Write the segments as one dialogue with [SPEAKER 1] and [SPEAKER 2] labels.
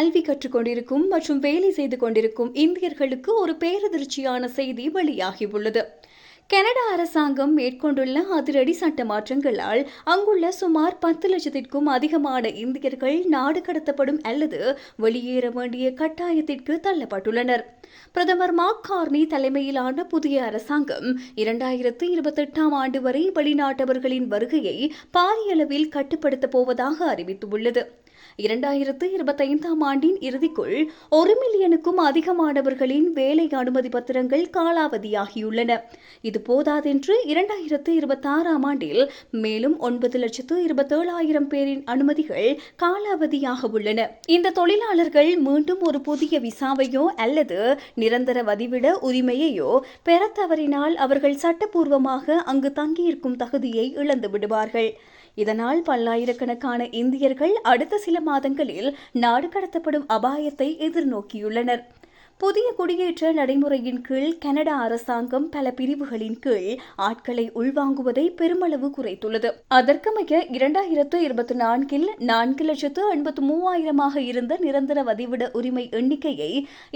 [SPEAKER 1] கல்வி கற்றுக்கொண்டிருக்கும் மற்றும் வேலை செய்து கொண்டிருக்கும் இந்தியர்களுக்கு ஒரு பேரதிர்ச்சியான செய்தி வெளியாகியுள்ளது. கனடா அரசாங்கம் மேற்கொண்டுள்ள அதிரடி சட்ட மாற்றங்களால் அங்குள்ள சுமார் 10 லட்சத்திற்கும் அதிகமான இந்தியர்கள் நாடு கடத்தப்படும் அல்லது வெளியேற வேண்டிய கட்டாயத்திற்கு தள்ளப்பட்டுள்ளனர். பிரதமர் மார்க் கார்னி தலைமையிலான புதிய அரசாங்கம் 2028ஆம் ஆண்டு வரை வெளிநாட்டவர்களின் வருகையை பாரியளவில் கட்டுப்படுத்தப் போவதாக அறிவித்துள்ளது. 2025ஆம் ஆண்டின் இறுதிக்குள் 1 மில்லியனுக்கும் அதிகமானவர்களின் வேலை அனுமதி பத்திரங்கள் காலாவதியாகியுள்ளன. இது போதாதென்று 2026ஆம் ஆண்டில் மேலும் 9,27,000 பேரின் அனுமதிகள் காலாவதியாக உள்ளன. இந்த தொழிலாளர்கள் மீண்டும் ஒரு புதிய விசாவையோ அல்லது நிரந்தர வதிவிட உரிமையையோ பெற தவறினால் அவர்கள் சட்டப்பூர்வமாக அங்கு தங்கியிருக்கும் தகுதியை இழந்து விடுவார்கள். இதனால் பல்லாயிரக்கணக்கான இந்தியர்கள் அடுத்த சில மாதங்களில் நாடு கடத்தப்படும் அபாயத்தை எதிர்நோக்கியுள்ளனர். புதிய குடியேற்ற நடைமுறையின் கீழ் கனடா அரசாங்கம் பல பிரிவுகளின் கீழ் ஆட்களை உள்வாங்குவதை பெருமளவு குறைத்துள்ளது. அதற்கமைய 2024இல் 4,83,000 இருந்த நிரந்தர வதிவிட உரிமை எண்ணிக்கையை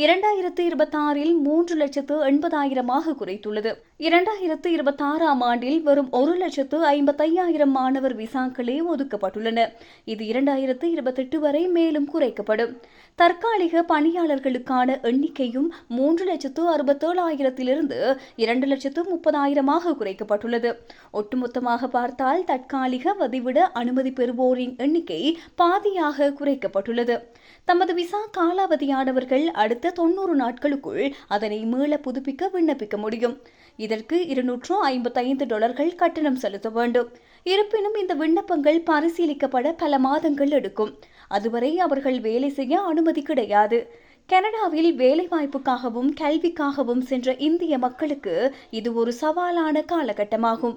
[SPEAKER 1] 2026இல் 3,80,000 குறைத்துள்ளது. 2026ஆம் ஆண்டில் வெறும் 1,55,000 மாணவர் விசாக்களே ஒதுக்கப்பட்டுள்ளன. இது 2028 வரை மேலும் குறைக்கப்படும். தற்காலிக பணியாளர்களுக்கான எண்ணிக்கையும் 3,67,000 2,30,000 குறைக்கப்பட்டுள்ளது. ஒட்டுமொத்தமாக பார்த்தால் தற்காலிக வதிவிட அனுமதி பெறுவோரின் எண்ணிக்கை பாதியாக குறைக்கப்பட்டுள்ளது. தமது விசா காலாவதியானவர்கள் அடுத்த 90 நாட்களுக்குள் அதனை மீள புதுப்பிக்க விண்ணப்பிக்க முடியும். இதற்கு $255 கட்டணம் செலுத்த வேண்டும். இருப்பினும் இந்த விண்ணப்பங்கள் பரிசீலிக்கப்பட பல மாதங்கள் எடுக்கும். அதுவரை அவர்கள் வேலை செய்ய அனுமதி கிடையாது. கனடாவில் வேலைவாய்ப்புக்காகவும் கல்விக்காகவும் சென்ற இந்திய மக்களுக்கு இது ஒரு சவாலான காலகட்டமாகும்.